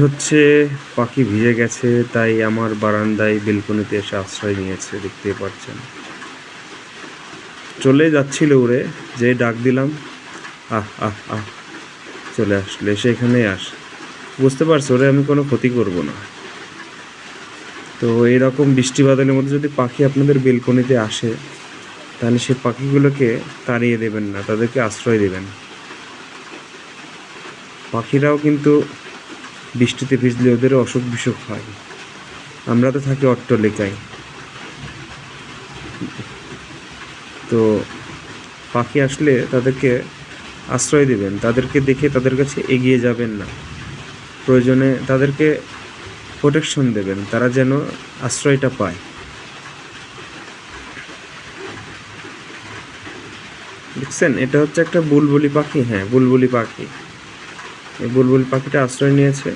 হচ্ছে পাখি ভিজে গেছে, তাই আমার বারান্দায় বেলকনিতে এসে আশ্রয় নিয়েছে, দেখতে পাচ্ছেন। চলে যাচ্ছিল উড়ে, যে ডাক দিলাম আহ আহ আহ চলে আসলে, এসে এখানেই বুঝতে পারছো ওরে আমি কোনো ক্ষতি করব না। তো এইরকম বৃষ্টি বাদলের মধ্যে যদি পাখি আপনাদের বেলকনিতে আসে, তাহলে সে পাখিগুলোকে তাড়িয়ে দেবেন না, তাদেরকে আশ্রয় দেবেন। পাখিরাও কিন্তু বৃষ্টিতে ভিজলে ওদেরও অসুখ বিসুখ হয়। আমরা তো থাকি অট্টালিকায়, তো পাখি আসলে তাদেরকে আশ্রয় দেবেন, তাদেরকে দেখে তাদের কাছে এগিয়ে যাবেন না, প্রয়োজনে তাদেরকে প্রোটেকশন দেবেন, তারা যেন আশ্রয়টা পায়। দেখছেন, এটা হচ্ছে একটা বুলবুলি পাখি। হ্যাঁ, বুলবুলি পাখি। এই বুলবুলি পাখিটা আশ্রয় নিয়েছে।